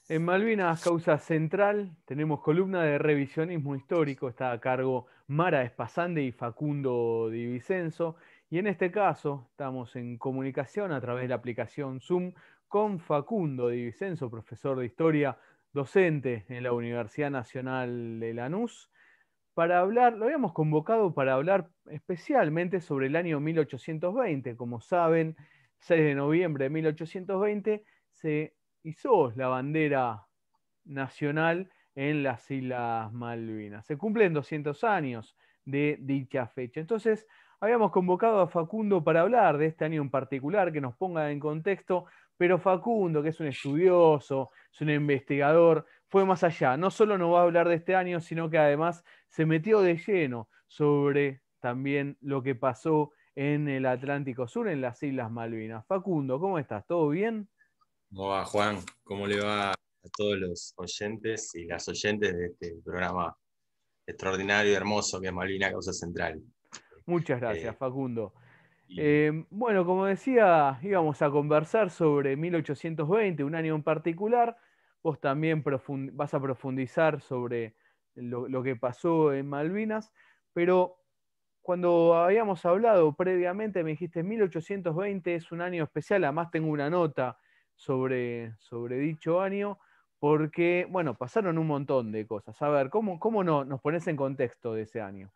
En Malvinas, causa central, tenemos columna de revisionismo histórico, está a cargo Mara Espasande y Facundo Di Vicenzo, y en este caso estamos en comunicación a través de la aplicación Zoom con Facundo Di Vicenzo, profesor de historia, docente en la Universidad Nacional de Lanús, para hablar, lo habíamos convocado para hablar especialmente sobre el año 1820. Como saben, 6 de noviembre de 1820 se izó la bandera nacional en las Islas Malvinas. Se cumplen 200 años de dicha fecha. Entonces, habíamos convocado a Facundo para hablar de este año en particular, que nos ponga en contexto, pero Facundo, que es un estudioso, es un investigador, fue más allá. No solo nos va a hablar de este año, sino que además se metió de lleno sobre también lo que pasó en el Atlántico Sur, en las Islas Malvinas. Facundo, ¿cómo estás? ¿Todo bien? ¿Cómo va, Juan? ¿Cómo le va a todos los oyentes y las oyentes de este programa extraordinario y hermoso que es Malvina Causa Central? Muchas gracias, Eh, Facundo. y Bueno, como decía, íbamos a conversar sobre 1820, un año en particular. Vos también vas a profundizar sobre lo que pasó en Malvinas, pero cuando habíamos hablado previamente me dijiste 1820 es un año especial, además tengo una nota sobre dicho año, porque, bueno, pasaron un montón de cosas. A ver, ¿cómo no, nos pones en contexto de ese año?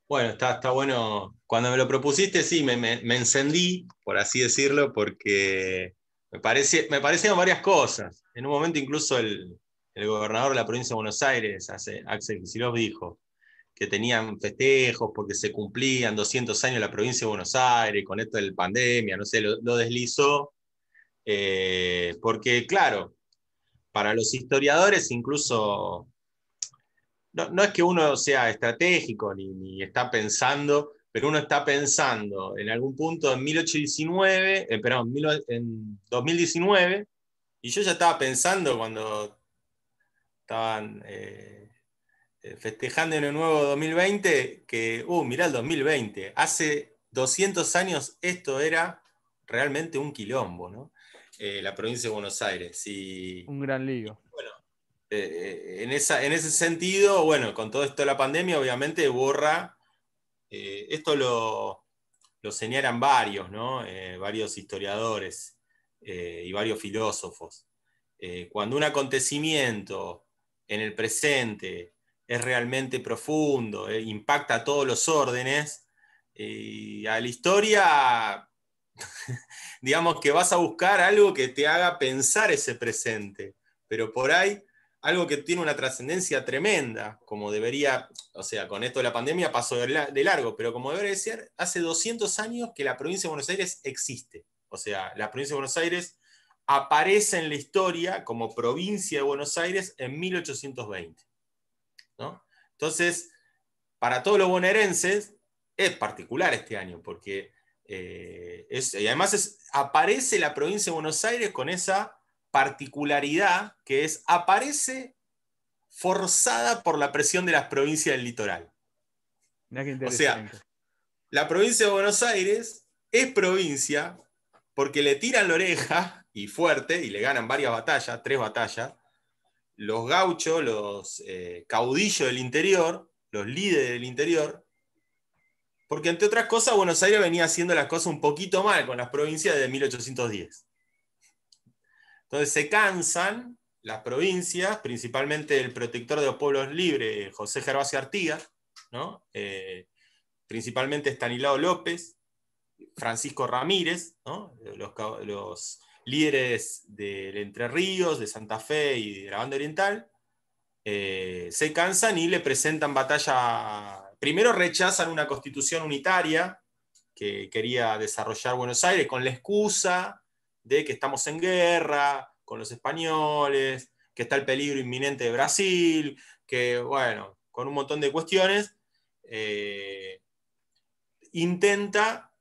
bueno, está bueno. Cuando me lo propusiste, sí, me encendí, por así decirlo, porque me parecieron varias cosas. En un momento incluso el gobernador de la provincia de Buenos Aires, Axel Kicillof, dijo que tenían festejos porque se cumplían 200 años de la provincia de Buenos Aires, con esto de la pandemia, no sé, lo deslizó. Porque, claro, para los historiadores incluso, no es que uno sea estratégico ni está pensando, pero uno está pensando en algún punto en 1819, perdón, en 2019, y yo ya estaba pensando cuando estaban festejando en el nuevo 2020, que, mirá el 2020, hace 200 años esto era realmente un quilombo, ¿no? La provincia de Buenos Aires. Un gran lío. Bueno, en ese sentido, bueno, con todo esto de la pandemia, obviamente borra, esto lo señalan varios, ¿no? Varios historiadores y varios filósofos. Cuando un acontecimiento en el presente es realmente profundo, impacta a todos los órdenes, a la historia, digamos que vas a buscar algo que te haga pensar ese presente, pero por ahí algo que tiene una trascendencia tremenda, como debería, o sea, con esto de la pandemia pasó de largo, pero como debería ser, hace 200 años que la provincia de Buenos Aires existe. O sea, la provincia de Buenos Aires aparece en la historia como provincia de Buenos Aires en 1820, ¿no? Entonces, para todos los bonaerenses es particular este año, porque y además aparece la provincia de Buenos Aires con esa particularidad que es, aparece forzada por la presión de las provincias del litoral. Mirá qué O sea, interesante. la provincia de Buenos Aires es provincia porque le tiran la oreja y fuerte, y le ganan varias batallas, 3 batallas, los gauchos, los caudillos del interior, los líderes del interior, porque entre otras cosas Buenos Aires venía haciendo las cosas un poquito mal con las provincias desde 1810. Entonces se cansan las provincias, principalmente el protector de los pueblos libres, José Gervasio Artigas, ¿no? Principalmente Estanislao López, Francisco Ramírez, ¿no? Los líderes del Entre Ríos, de Santa Fe y de la Banda Oriental, se cansan y le presentan batalla. Primero rechazan una constitución unitaria que quería desarrollar Buenos Aires con la excusa de que estamos en guerra con los españoles, que está el peligro inminente de Brasil, que, bueno, con un montón de cuestiones, eh, intenta,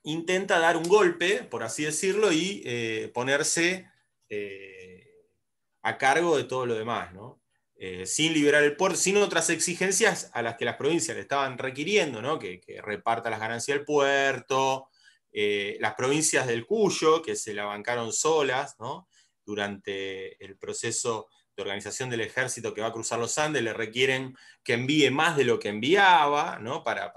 intenta dar un golpe, por así decirlo, y ponerse a cargo de todo lo demás, ¿no? Sin liberar el puerto, sin otras exigencias a las que las provincias le estaban requiriendo, ¿no? Que reparta las ganancias del puerto, las provincias del Cuyo, que se la bancaron solas, ¿no? durante el proceso de organización del ejército que va a cruzar los Andes, le requieren que envíe más de lo que enviaba, ¿no? para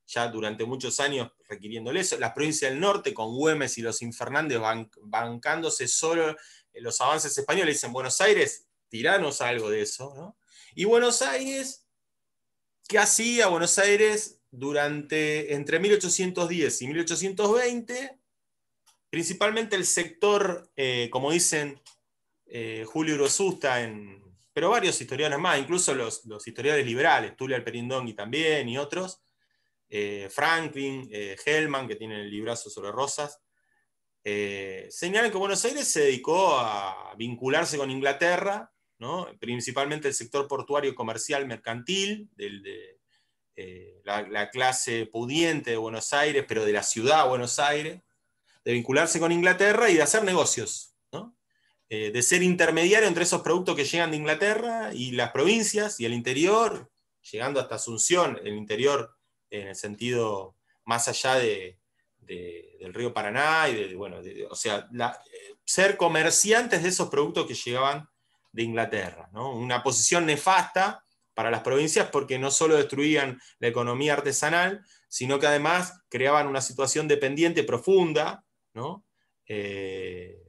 ya durante muchos años requiriéndole eso. Las provincias del norte, con Güemes y los Infernández bancándose solo los avances españoles, dicen, Buenos Aires, tiranos algo de eso, ¿no? Y Buenos Aires, ¿qué hacía Buenos Aires entre 1810 y 1820? Principalmente el sector, como dicen Julio Urosusta, pero varios historiadores más, incluso los historiadores liberales, Tulio Alperindongui también y otros, Franklin, Hellman, que tiene el librazo sobre Rosas, señalan que Buenos Aires se dedicó a vincularse con Inglaterra, ¿no? Principalmente el sector portuario, comercial, mercantil, la clase pudiente de Buenos Aires, pero de la ciudad de Buenos Aires, de vincularse con Inglaterra y de hacer negocios, ¿no? De ser intermediario entre esos productos que llegan de Inglaterra y las provincias y el interior, llegando hasta Asunción, el interior en el sentido más allá del río Paraná, y o sea, ser comerciantes de esos productos que llegaban de Inglaterra, ¿no? Una posición nefasta para las provincias porque no solo destruían la economía artesanal, sino que además creaban una situación dependiente profunda, ¿no?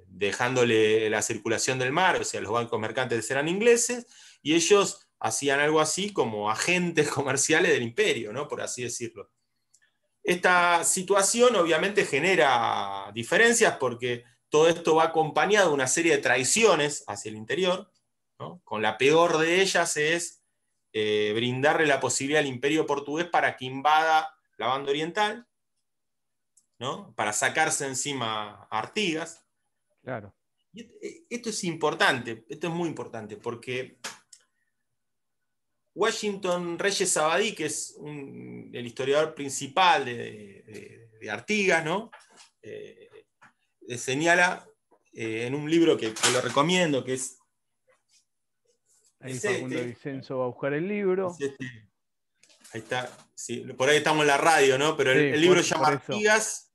Dejándole la circulación del mar, o sea, los bancos mercantes eran ingleses, y ellos hacían algo así como agentes comerciales del imperio, ¿no? Por así decirlo. Esta situación obviamente genera diferencias porque todo esto va acompañado de una serie de traiciones hacia el interior, ¿no? Con la peor de ellas es brindarle la posibilidad al imperio portugués para que invada la banda oriental, ¿no? Para sacarse encima a Artigas. Claro. Y esto es importante, esto es muy importante, porque Washington Reyes Abadí, que es el historiador principal de Artigas, ¿no? Señala en un libro que lo recomiendo, que es Ahí Facundo Vicenzo va a buscar el libro. Ahí está, sí, por ahí estamos en la radio, ¿no? Pero el libro se llama Artigas,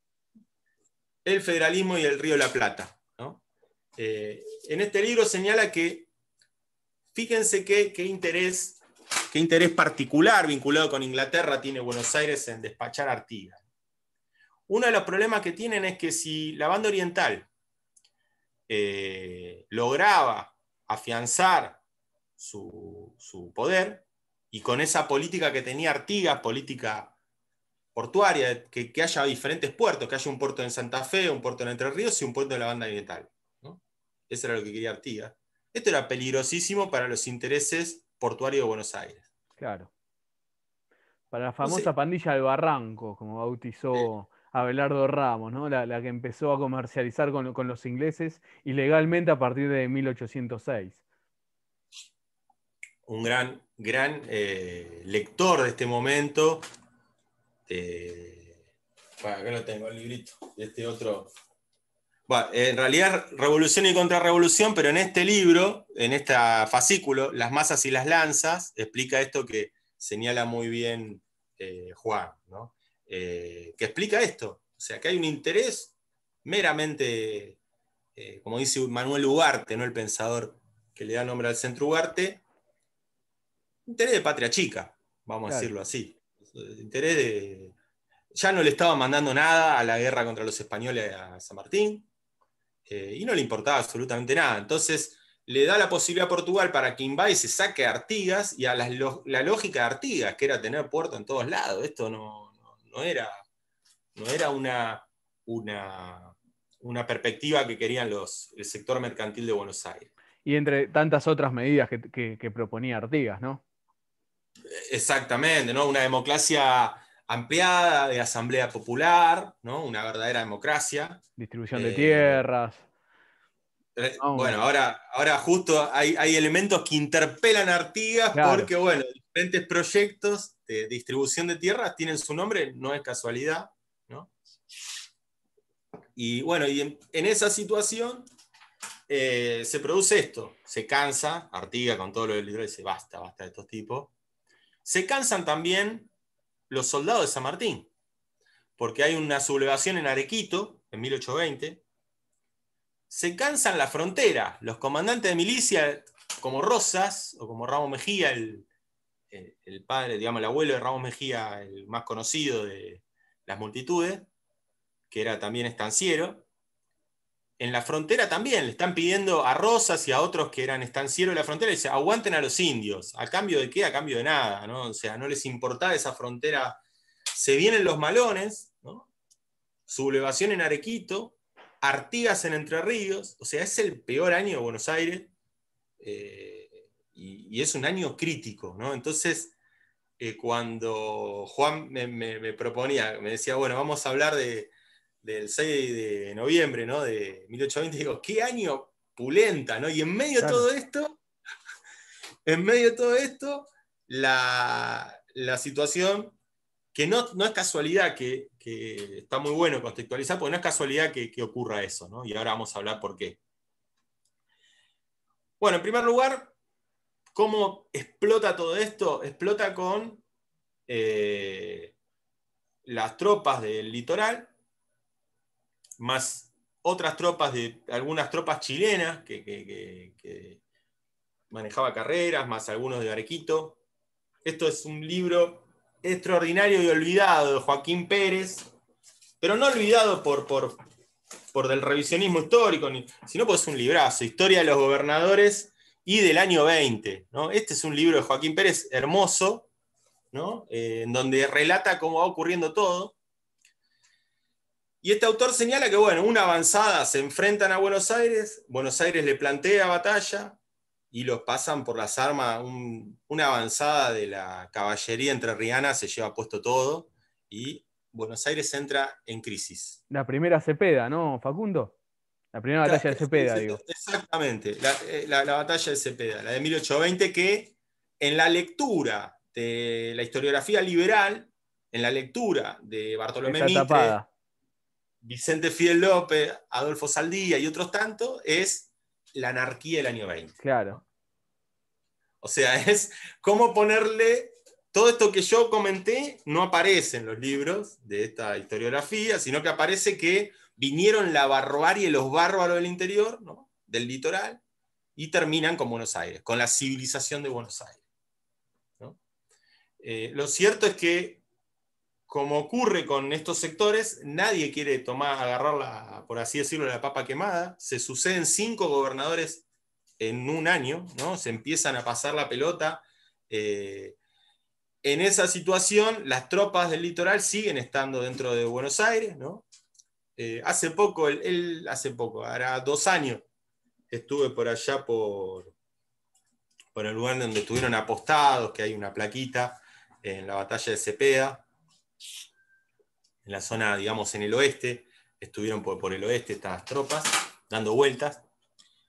el federalismo y el Río de la Plata, ¿no? En este libro señala que, fíjense qué interés particular vinculado con Inglaterra tiene Buenos Aires en despachar a Artigas. Uno de los problemas que tienen es que si la banda oriental lograba afianzar su poder, y con esa política que tenía Artigas, política portuaria, que haya diferentes puertos, que haya un puerto en Santa Fe, un puerto en Entre Ríos y un puerto en la banda oriental, ¿no? Eso era lo que quería Artigas. Esto era peligrosísimo para los intereses portuarios de Buenos Aires. Claro. Para la famosa pandilla del Barranco, como bautizó Abelardo Ramos, ¿no? La que empezó a comercializar con los ingleses ilegalmente a partir de 1806. Un gran lector de este momento. Acá lo tengo, el librito. Este otro. Bueno, en realidad Revolución y Contrarrevolución, pero en este libro, en este fascículo, Las masas y las lanzas, explica esto que señala muy bien Juan, ¿no? Que explica esto. O sea, que hay un interés meramente, como dice Manuel Ugarte, ¿no? El pensador que le da nombre al Centro Ugarte, interés de patria chica, vamos a decirlo así. Interés de... Ya no le estaba mandando nada a la guerra contra los españoles a San Martín, y no le importaba absolutamente nada. Entonces le da la posibilidad a Portugal para que invade y se saque a Artigas, y a la lógica de Artigas, que era tener puerto en todos lados. Esto no era una perspectiva que querían el sector mercantil de Buenos Aires. Y entre tantas otras medidas que proponía Artigas, ¿no? Exactamente, ¿no? Una democracia ampliada, de asamblea popular, ¿no? Una verdadera democracia. Distribución de tierras. Bueno, ahora justo hay elementos que interpelan a Artigas, claro, porque, bueno, diferentes proyectos de distribución de tierras tienen su nombre, no es casualidad, ¿no? Y bueno, y en esa situación se produce esto. Se cansa Artigas con todo lo del libro y dice, basta de estos tipos. Se cansan también los soldados de San Martín, porque hay una sublevación en Arequito, en 1820, se cansan la frontera. Los comandantes de milicia, como Rosas, o como Ramos Mejía, el padre, digamos, el abuelo de Ramos Mejía, el más conocido de las multitudes, que era también estanciero, en la frontera también le están pidiendo a Rosas y a otros que eran estancieros de la frontera, y dice, aguanten a los indios. ¿A cambio de qué? A cambio de nada, ¿no? O sea, no les importaba esa frontera. Se vienen los malones, ¿no? Sublevación en Arequito, Artigas en Entre Ríos, o sea, es el peor año de Buenos Aires, y es un año crítico, ¿no? Entonces, cuando Juan me proponía, me decía, bueno, vamos a hablar del 6 de noviembre, ¿no? De 1820, digo, qué año pulenta, ¿no? Y Claro. en medio de todo esto, la situación, que no es casualidad, que está muy bueno contextualizar, porque no es casualidad que ocurra eso, ¿no? Y ahora vamos a hablar por qué. Bueno, en primer lugar, ¿cómo explota todo esto? Explota con las tropas del litoral, más otras tropas, algunas tropas chilenas que manejaba Carreras, más algunos de Arequito. Esto es un libro extraordinario y olvidado de Joaquín Pérez, pero no olvidado por del revisionismo histórico, sino porque es un librazo, Historia de los Gobernadores y del año 20. ¿No? Este es un libro de Joaquín Pérez hermoso, ¿no? En donde relata cómo va ocurriendo todo. Y este autor señala que, bueno, una avanzada se enfrentan a Buenos Aires le plantea batalla y los pasan por las armas, una avanzada de la caballería entrerriana se lleva puesto todo y Buenos Aires entra en crisis. La primera Cepeda, ¿no, Facundo? La primera batalla de Cepeda, digo. Exactamente, la batalla de Cepeda, la de 1820, que en la lectura de la historiografía liberal, en la lectura de Bartolomé Está Mitre, tapada, Vicente Fidel López, Adolfo Saldía y otros tantos, es la anarquía del año 20. claro. ¿No? O sea, es cómo ponerle todo esto que yo comenté, no aparece en los libros de esta historiografía, sino que aparece que vinieron la barbarie, los bárbaros del interior, ¿no? Del litoral, y terminan con Buenos Aires, con la civilización de Buenos Aires. ¿No? Lo cierto es que, como ocurre con estos sectores, nadie quiere agarrar, por así decirlo, la papa quemada. Se suceden 5 gobernadores en un año, ¿no? Se empiezan a pasar la pelota. En esa situación, las tropas del litoral siguen estando dentro de Buenos Aires, ¿no? Hace poco, hará 2 años, estuve por allá por el lugar donde estuvieron apostados, que hay una plaquita, en la batalla de Cepeda, en la zona, digamos, en el oeste, estuvieron por el oeste estas tropas, dando vueltas,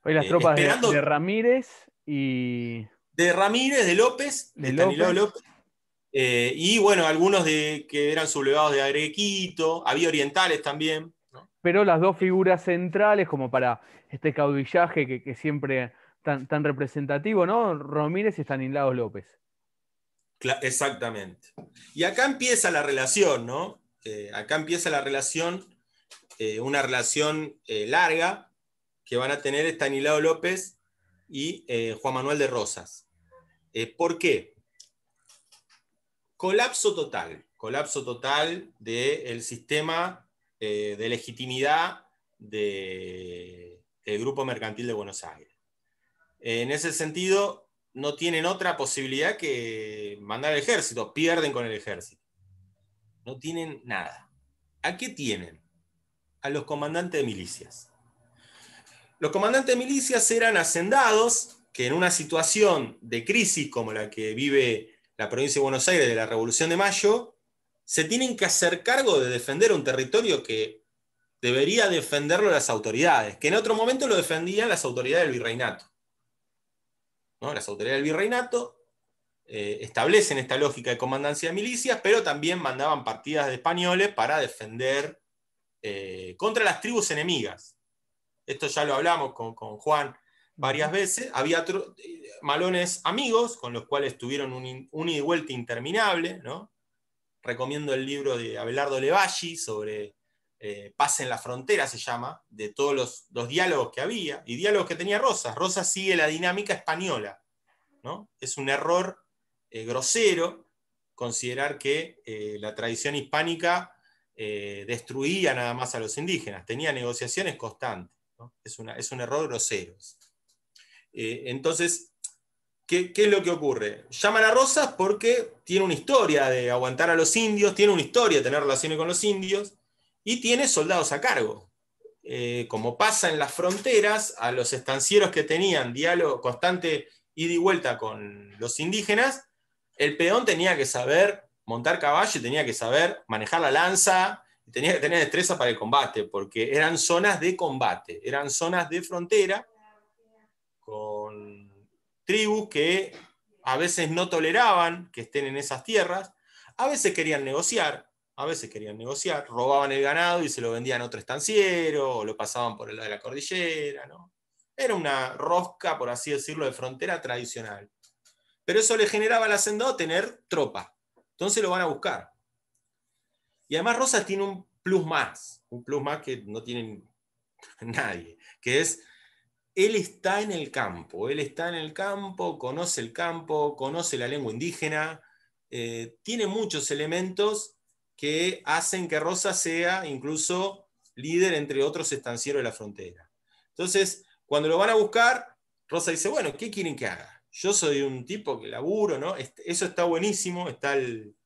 Hoy las tropas de esperando Ramírez y de Ramírez, de López, de de Estanislao López, López, y bueno, algunos que eran sublevados de Arequito, había orientales también, ¿no? pero las dos figuras centrales, como para este caudillaje que siempre tan representativo, ¿no? Ramírez y Estanislao López. Exactamente. Y acá empieza la relación, ¿no? Acá empieza la relación, una relación larga que van a tener Estanislao López y Juan Manuel de Rosas. ¿Por qué? Colapso total del sistema de legitimidad del Grupo Mercantil de Buenos Aires. En ese sentido, no tienen otra posibilidad que mandar al ejército, pierden con el ejército. No tienen nada. ¿A qué tienen? A los comandantes de milicias. Los comandantes de milicias eran hacendados que en una situación de crisis como la que vive la provincia de Buenos Aires de la Revolución de Mayo, se tienen que hacer cargo de defender un territorio que debería defenderlo las autoridades, que en otro momento lo defendían las autoridades del virreinato. ¿No? Las autoridades del virreinato establecen esta lógica de comandancia de milicias, pero también mandaban partidas de españoles para defender contra las tribus enemigas. Esto ya lo hablamos con Juan varias veces. Había malones amigos con los cuales tuvieron un ida y vuelta interminable, ¿no? Recomiendo el libro de Abelardo Levalli sobre Paz en la Frontera se llama, de todos los diálogos que había, y diálogos que tenía Rosas. Rosas sigue la dinámica española, ¿no? Es un error grosero considerar que la tradición hispánica destruía nada más a los indígenas, tenía negociaciones constantes, ¿no? Es un error grosero. Entonces, ¿qué es lo que ocurre? Llaman a Rosas porque tiene una historia de aguantar a los indios, tiene una historia de tener relaciones con los indios, y tiene soldados a cargo. Como pasa en las fronteras, a los estancieros que tenían diálogo constante, ida y vuelta con los indígenas, el peón tenía que saber montar caballo y tenía que saber manejar la lanza, y tenía que tener destreza para el combate, porque eran zonas de combate, eran zonas de frontera con tribus que a veces no toleraban que estén en esas tierras, a veces querían negociar, robaban el ganado y se lo vendían a otro estanciero, o lo pasaban por el lado de la cordillera, ¿no? Era una rosca, por así decirlo, de frontera tradicional. Pero eso le generaba al hacendado tener tropa. Entonces lo van a buscar. Y además Rosas tiene un plus más que no tiene nadie, que es, él está en el campo, conoce la lengua indígena, tiene muchos elementos que hacen que Rosas sea incluso líder entre otros estancieros de la frontera. Entonces, cuando lo van a buscar, Rosas dice, bueno, ¿qué quieren que haga? Yo soy un tipo que laburo, ¿no? Eso está buenísimo, está en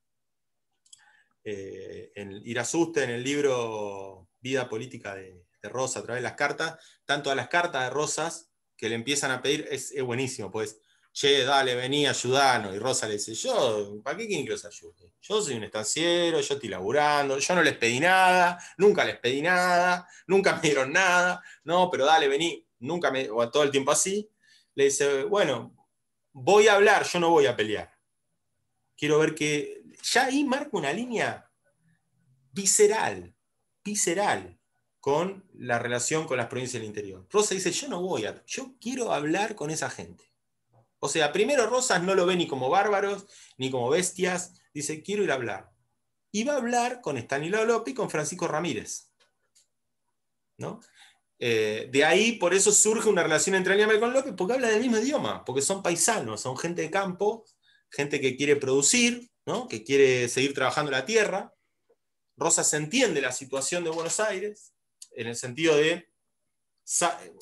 Irasuste, en el libro Vida Política de Rosas, a través de las cartas, tanto a las cartas de Rosas que le empiezan a pedir, es buenísimo, pues, che, dale, vení, ayudanos, y Rosa le dice, yo, ¿para qué quieren que los ayude? Yo soy un estanciero, yo estoy laburando, yo no les pedí nada, nunca les pedí nada, nunca me dieron nada, no, pero dale, vení, o todo el tiempo así, le dice, bueno, voy a hablar, yo no voy a pelear. Quiero ver que, ya ahí marca una línea visceral con la relación con las provincias del interior. Rosa dice, yo quiero hablar con esa gente. O sea, primero Rosas no lo ve ni como bárbaros, ni como bestias, dice, quiero ir a hablar. Y va a hablar con Estanislao López y con Francisco Ramírez, ¿no? De ahí, por eso surge una relación entrañable con López, porque habla del mismo idioma, porque son paisanos, son gente de campo, gente que quiere producir, ¿no? Que quiere seguir trabajando la tierra. Rosas entiende la situación de Buenos Aires, en el sentido de,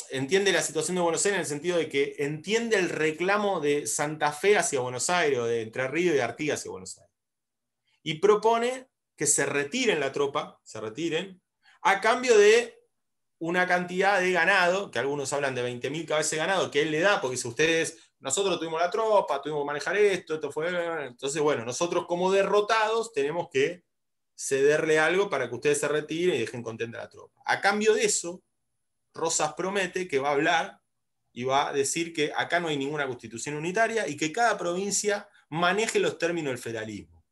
entiende la situación de Buenos Aires en el sentido de que entiende el reclamo de Santa Fe hacia Buenos Aires, o de Entre Ríos y de Artigas hacia Buenos Aires. Y propone que se retiren la tropa, a cambio de una cantidad de ganado, que algunos hablan de 20.000 cabezas de ganado, que él le da, porque si ustedes, nosotros tuvimos la tropa, tuvimos que manejar esto fue, entonces bueno, nosotros como derrotados tenemos que cederle algo para que ustedes se retiren y dejen contenta a la tropa. A cambio de eso, Rosas promete que va a hablar y va a decir que acá no hay ninguna constitución unitaria y que cada provincia maneje los términos del federalismo.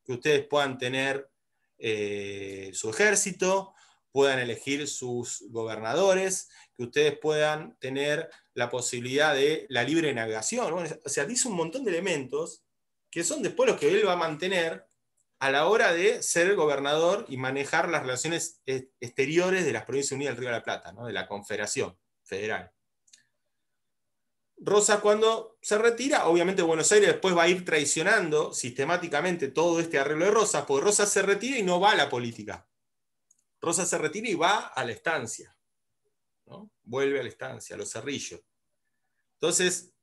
Que ustedes puedan tener su ejército, puedan elegir sus gobernadores, que ustedes puedan tener la posibilidad de la libre navegación. Bueno, o sea, dice un montón de elementos que son después los que él va a mantener a la hora de ser gobernador y manejar las relaciones exteriores de las Provincias Unidas del Río de la Plata, ¿no? De la Confederación Federal. Rosas, cuando se retira, obviamente Buenos Aires después va a ir traicionando sistemáticamente todo este arreglo de Rosas, porque Rosas se retira y no va a la política. Rosas se retira y va a la estancia, ¿no? Vuelve a la estancia, a los Cerrillos. Entonces,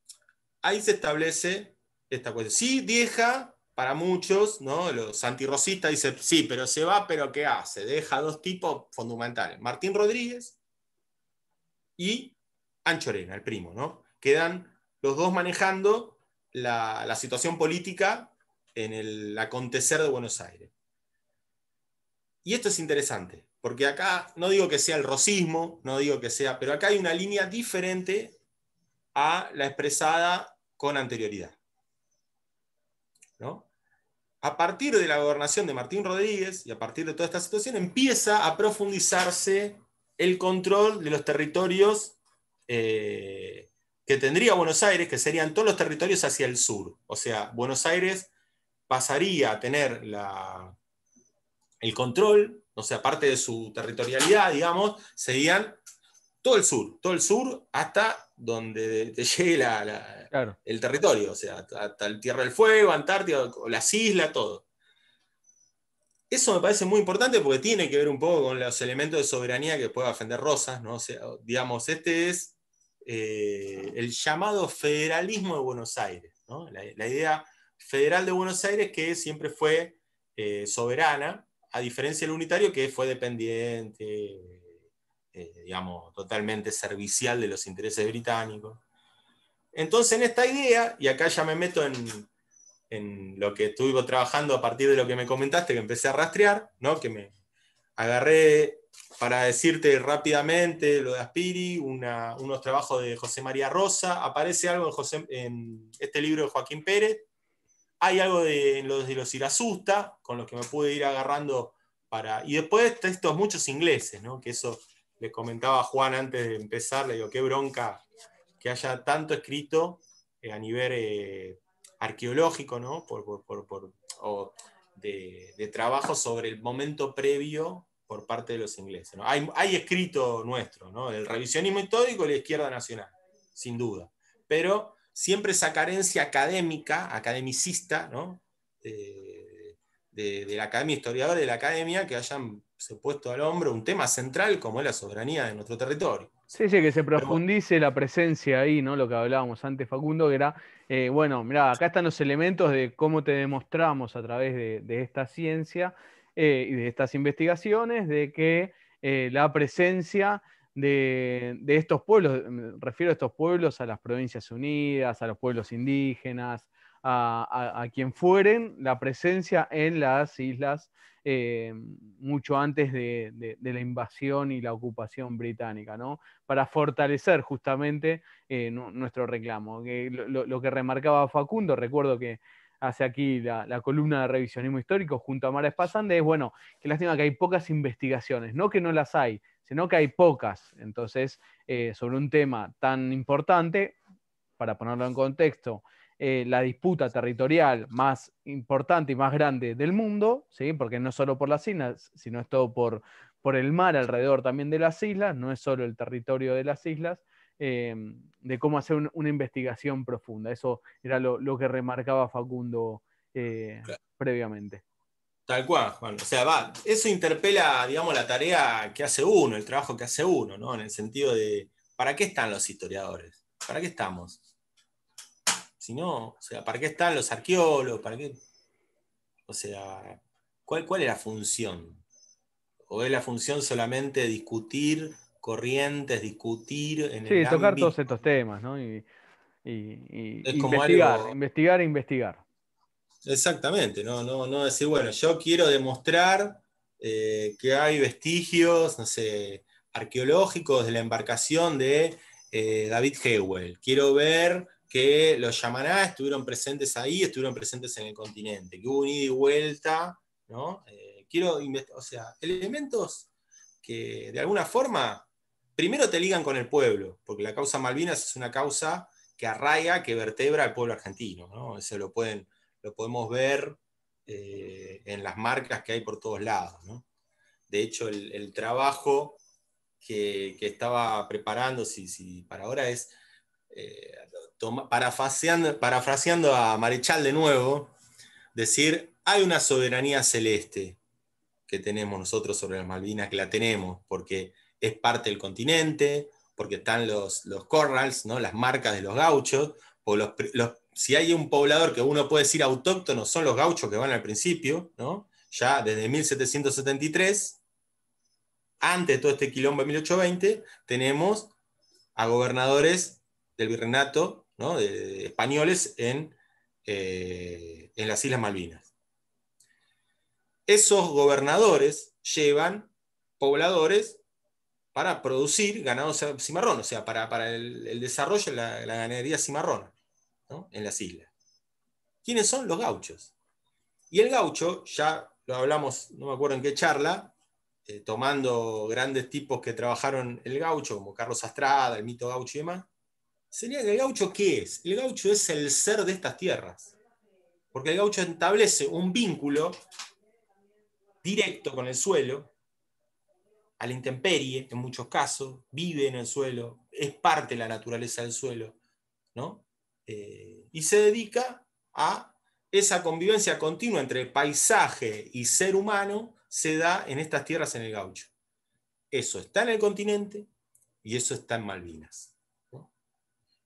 ahí se establece esta cuestión. Sí, deja, para muchos, ¿no? Los antirrosistas dicen, sí, pero se va, pero ¿qué hace? Deja dos tipos fundamentales, Martín Rodríguez y Anchorena, el primo, ¿no? Quedan los dos manejando la situación política en el acontecer de Buenos Aires. Y esto es interesante, porque acá no digo que sea el rosismo, no digo que sea, pero acá hay una línea diferente a la expresada con anterioridad, ¿no? A partir de la gobernación de Martín Rodríguez y a partir de toda esta situación empieza a profundizarse el control de los territorios que tendría Buenos Aires, que serían todos los territorios hacia el sur. O sea, Buenos Aires pasaría a tener el control o sea, parte de su territorialidad, digamos, seguían todo el sur hasta donde te llegue Claro. el territorio, o sea, hasta el Tierra del Fuego, Antártida, las islas, todo. Eso me parece muy importante porque tiene que ver un poco con los elementos de soberanía que puede defender Rosas, ¿no? O sea, digamos, este es el llamado federalismo de Buenos Aires, ¿no? La idea federal de Buenos Aires que siempre fue soberana, a diferencia del unitario que fue dependiente, digamos, totalmente servicial de los intereses británicos. Entonces, en esta idea, y acá ya me meto en lo que estuve trabajando a partir de lo que me comentaste, que empecé a rastrear, ¿no? Que me agarré, para decirte rápidamente lo de Aspiri, unos trabajos de José María Rosa, aparece algo en este libro de Joaquín Pérez, hay algo en los de los Irasusta, con los que me pude ir agarrando para... Y después textos muchos ingleses, ¿no? Que eso le comentaba a Juan antes de empezar, le digo, qué bronca que haya tanto escrito a nivel arqueológico, ¿no? O de trabajo sobre el momento previo por parte de los ingleses, ¿no? Hay escrito nuestro, ¿no? El revisionismo histórico y la izquierda nacional, sin duda. Pero siempre esa carencia académica, academicista, ¿no? De la academia, historiadores de la academia, que hayan se puesto al hombro un tema central como es la soberanía de nuestro territorio. Sí, sí, que se Pero bueno, profundice la presencia ahí, ¿no? Lo que hablábamos antes, Facundo, que era, bueno, mirá, acá están los elementos de cómo te demostramos a través de esta ciencia y de estas investigaciones, de que la presencia de estos pueblos, me refiero a estos pueblos, a las Provincias Unidas, a los pueblos indígenas, a quien fueren, la presencia en las islas eh, mucho antes de la invasión y la ocupación británica, ¿no? Para fortalecer justamente nuestro reclamo. Lo que remarcaba Facundo, recuerdo que hace aquí la columna de revisionismo histórico junto a Mara Espasande, es bueno, que lástima que hay pocas investigaciones, no que no las hay, sino que hay pocas. Entonces, sobre un tema tan importante, para ponerlo en contexto, la disputa territorial más importante y más grande del mundo, ¿sí? Porque no solo por las islas, sino es todo por el mar alrededor también de las islas, no es solo el territorio de las islas, de cómo hacer una investigación profunda. Eso era lo que remarcaba Facundo previamente. tal cual, Juan. O sea, eso interpela, digamos, la tarea que hace uno, el trabajo que hace uno, ¿no? En el sentido de, ¿para qué están los historiadores? ¿Para qué estamos? Si no, o sea, ¿para qué están los arqueólogos? ¿Para qué? O sea, ¿cuál es la función? ¿O es la función solamente discutir corrientes, discutir en el Sí, tocar ámbito? todos estos temas, ¿no? Es Y como investigar, algo, investigar e investigar. exactamente, no decir, bueno, yo quiero demostrar que hay vestigios, no sé, arqueológicos de la embarcación de David Hewell. Quiero ver que los Yamaná estuvieron presentes ahí, estuvieron presentes en el continente, que hubo un ida y vuelta, ¿no? O sea, elementos que de alguna forma primero te ligan con el pueblo, porque la causa Malvinas es una causa que arraiga, que vertebra al pueblo argentino, ¿no? Eso lo podemos ver en las marcas que hay por todos lados, ¿no? De hecho, el trabajo que estaba preparando, si para ahora es, parafraseando a Marechal de nuevo, decir, hay una soberanía celeste que tenemos nosotros sobre las Malvinas, que la tenemos, porque es parte del continente, porque están los corrals, ¿no? Las marcas de los gauchos, o si hay un poblador que uno puede decir autóctono, son los gauchos que van al principio, ¿no? Ya desde 1773, antes de todo este quilombo de 1820, tenemos a gobernadores del virreinato, ¿no? de españoles en las Islas Malvinas. Esos gobernadores llevan pobladores para producir ganado cimarrón, o sea, para el desarrollo de la ganadería cimarrona, ¿no? En las islas. ¿Quiénes son? Los gauchos. Y el gaucho, ya lo hablamos, no me acuerdo en qué charla, tomando grandes tipos que trabajaron el gaucho, como Carlos Astrada, el mito gaucho y demás, sería que el gaucho, ¿qué es? El gaucho es el ser de estas tierras, porque el gaucho establece un vínculo directo con el suelo, a la intemperie en muchos casos, vive en el suelo, es parte de la naturaleza del suelo, ¿no? Y se dedica a esa convivencia continua entre paisaje y ser humano, se da en estas tierras en el Gaucho. Eso está en el continente y eso está en Malvinas, ¿no?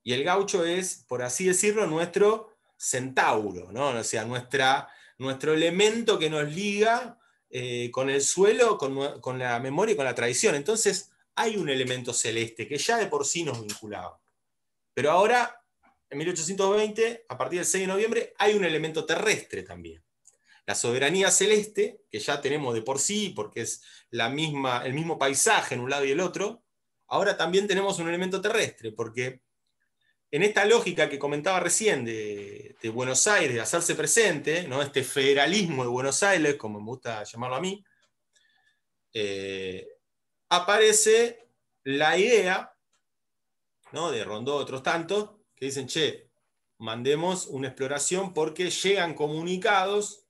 Y el gaucho es, por así decirlo, nuestro centauro, ¿no? O sea, nuestro elemento que nos liga con el suelo, con la memoria y con la tradición. Entonces, hay un elemento celeste que ya de por sí nos vinculaba. Pero ahora, en 1820, a partir del 6 de noviembre, hay un elemento terrestre también. La soberanía celeste, que ya tenemos de por sí, porque es el mismo paisaje en un lado y el otro, ahora también tenemos un elemento terrestre, porque en esta lógica que comentaba recién de Buenos Aires, de hacerse presente, ¿no? Este federalismo de Buenos Aires, como me gusta llamarlo a mí, aparece la idea, ¿no? De Rondó, otros tantos, que dicen, che, mandemos una exploración porque llegan comunicados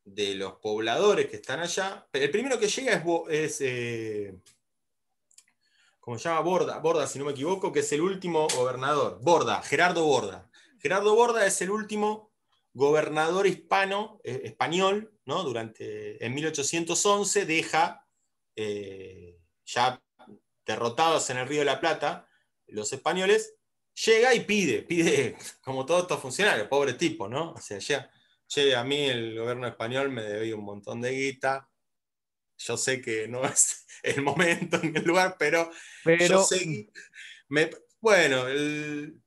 de los pobladores que están allá. El primero que llega es como se llama Borda, si no me equivoco, que es el último gobernador. Gerardo Borda. Gerardo Borda es el último gobernador español, ¿no? En 1811 deja, ya derrotados en el Río de la Plata, los españoles, llega y pide, como todos estos funcionarios, pobre tipo, ¿no? O sea, che, a mí el gobierno español me debía un montón de guita, yo sé que no es el momento ni el lugar, pero yo Pero, sé, bueno, el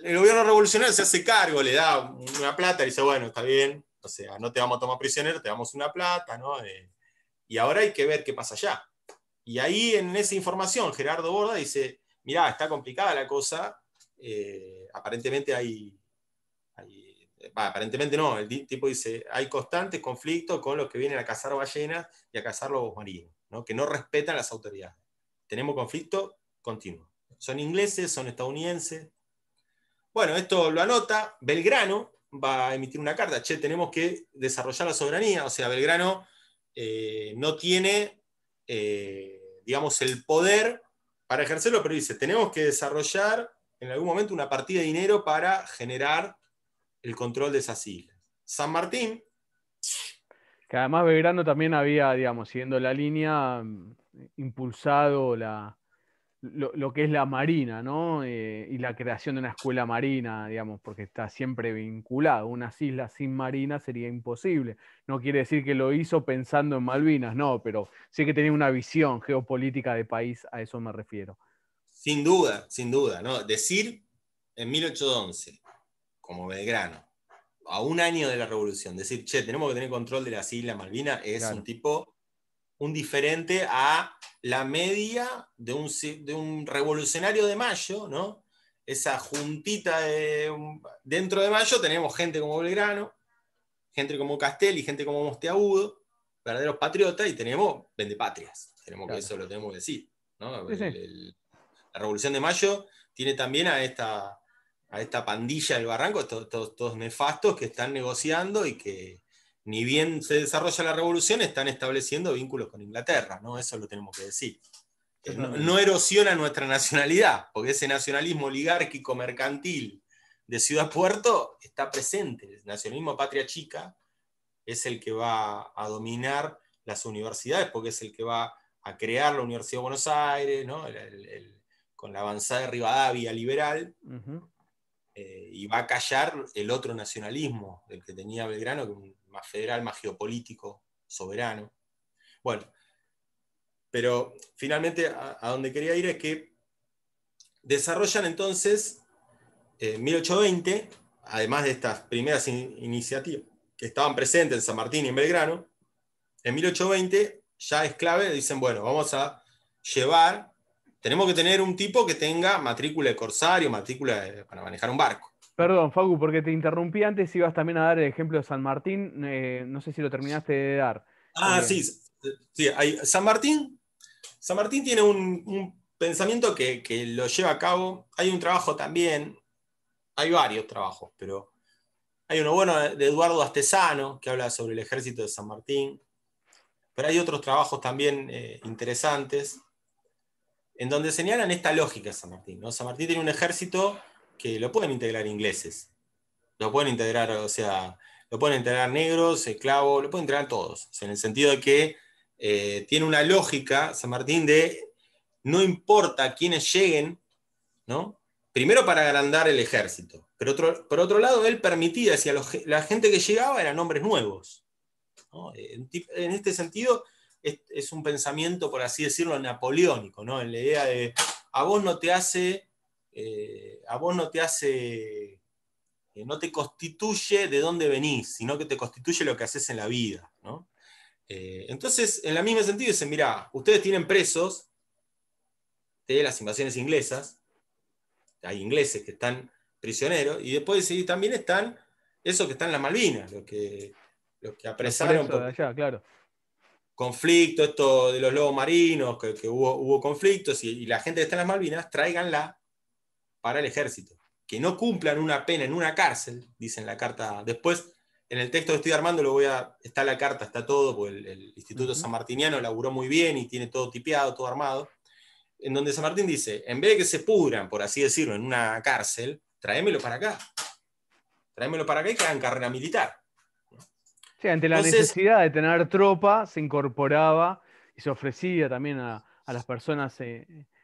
gobierno revolucionario se hace cargo, le da una plata y dice, bueno, está bien, o sea, no te vamos a tomar prisionero, te damos una plata, ¿no? Y ahora hay que ver qué pasa allá. Y ahí en esa información Gerardo Borda dice, mirá, está complicada la cosa, aparentemente aparentemente no, el tipo dice, hay constantes conflictos con los que vienen a cazar ballenas y a cazar lobos marinos, ¿no? Que no respetan las autoridades. Tenemos conflicto continuo. Son ingleses, son estadounidenses. Bueno, esto lo anota, Belgrano va a emitir una carta, che, tenemos que desarrollar la soberanía, o sea, Belgrano no tiene, digamos, el poder para ejercerlo, pero dice, tenemos que desarrollar en algún momento una partida de dinero para generar el control de esas islas. San Martín. que además Belgrano también había, digamos, siguiendo la línea, impulsado lo que es la marina, ¿no? Y la creación de una escuela marina, digamos, porque está siempre vinculado. Unas islas sin marina sería imposible. No quiere decir que lo hizo pensando en Malvinas, no, pero sí que tenía una visión geopolítica de país, a eso me refiero. Sin duda, ¿no? Decir en 1811, como Belgrano, a un año de la revolución, decir, che, tenemos que tener control de las Islas Malvinas, es Claro. un diferente a la media de un revolucionario de Mayo, ¿no? Esa juntita dentro de Mayo tenemos gente como Belgrano, gente como Castelli, gente como Mosteagudo, verdaderos patriotas, y tenemos vendepatrias. Claro. Eso lo tenemos que decir, ¿no? Sí, sí. La Revolución de Mayo tiene también a esta pandilla del Barranco, todos nefastos que están negociando y que ni bien se desarrolla la revolución, están estableciendo vínculos con Inglaterra, ¿no? Eso lo tenemos que decir. No Totalmente. erosiona nuestra nacionalidad, porque ese nacionalismo oligárquico mercantil de ciudad-puerto está presente. El nacionalismo patria chica es el que va a dominar las universidades, porque es el que va a crear la Universidad de Buenos Aires, ¿no? Con la avanzada de Rivadavia liberal, Ujú. y va a callar el otro nacionalismo del que tenía Belgrano, que es más federal, más geopolítico, soberano. Bueno, pero finalmente a donde quería ir es que desarrollan entonces, en 1820, además de estas primeras iniciativas que estaban presentes en San Martín y en Belgrano, en 1820 ya es clave, dicen, bueno, vamos a tenemos que tener un tipo que tenga matrícula de corsario, para manejar un barco. Perdón, Facu, porque te interrumpí antes, ibas también a dar el ejemplo de San Martín, no sé si lo terminaste de dar. Sí, sí, San Martín tiene un pensamiento que lo lleva a cabo. Hay un trabajo también, hay varios trabajos, pero hay uno bueno de Eduardo Astesano que habla sobre el ejército de San Martín. pero hay otros trabajos también interesantes, en donde señalan esta lógica de San Martín, ¿no? San Martín tiene un ejército que lo pueden integrar ingleses, lo pueden integrar, o sea, lo pueden integrar negros, esclavos, lo pueden integrar todos, o sea, en el sentido de que tiene una lógica, San Martín, de no importa quiénes lleguen, ¿no? Primero para agrandar el ejército, pero por otro lado él permitía, decía, la gente que llegaba eran hombres nuevos, ¿no? En este sentido es un pensamiento, por así decirlo, napoleónico, ¿no? En la idea de a vos no te hace, no te constituye de dónde venís, sino que te constituye lo que haces en la vida, ¿no? Entonces, en el mismo sentido, dicen, mirá, ustedes tienen presos de las invasiones inglesas, hay ingleses que están prisioneros, y después sí, también están esos que están en las Malvinas, los que Los apresaron presos de por allá, claro. conflicto, esto de los lobos marinos, que hubo conflictos, y la gente que está en las Malvinas, tráiganla para el ejército. Que no cumplan una pena en una cárcel, dice en la carta. Después, en el texto que estoy armando, está la carta, está todo, porque el Instituto San Martiniano laburó muy bien y tiene todo tipeado, todo armado, en donde San Martín dice, en vez de que se pudran, por así decirlo, en una cárcel, tráemelo para acá. Tráemelo para acá y que hagan carrera militar. Sí, ante la Entonces, necesidad de tener tropa, se incorporaba y se ofrecía también a las personas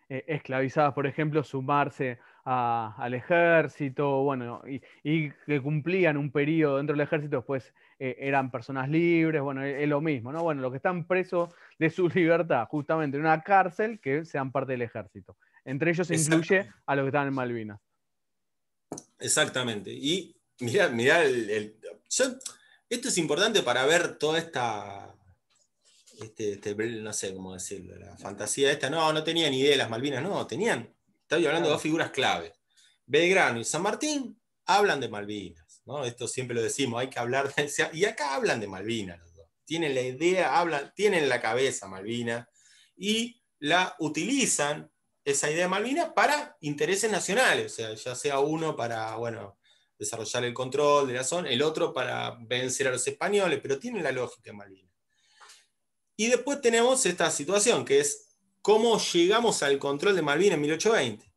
esclavizadas, por ejemplo, sumarse al ejército, bueno, y que cumplían un periodo dentro del ejército, después eran personas libres, bueno, es lo mismo, ¿no? Bueno, los que están presos de su libertad, justamente en una cárcel, que sean parte del ejército. Entre ellos se incluye exactamente. a los que estaban en Malvinas. Exactamente. Y mirá esto es importante para ver toda esta, no sé cómo decirlo, la fantasía esta. No, no tenían idea de las Malvinas, no, tenían. Estoy hablando de dos Claro. figuras clave. Belgrano y San Martín hablan de Malvinas, ¿no? Esto siempre lo decimos, hay que hablar de, y acá hablan de Malvinas los dos. Tienen la idea, tienen la cabeza Malvinas y la utilizan esa idea de Malvinas para intereses nacionales, o sea, ya sea uno para, bueno, desarrollar el control de la zona, el otro para vencer a los españoles, pero tienen la lógica de Malvinas. Y después tenemos esta situación, que es cómo llegamos al control de Malvinas en 1820.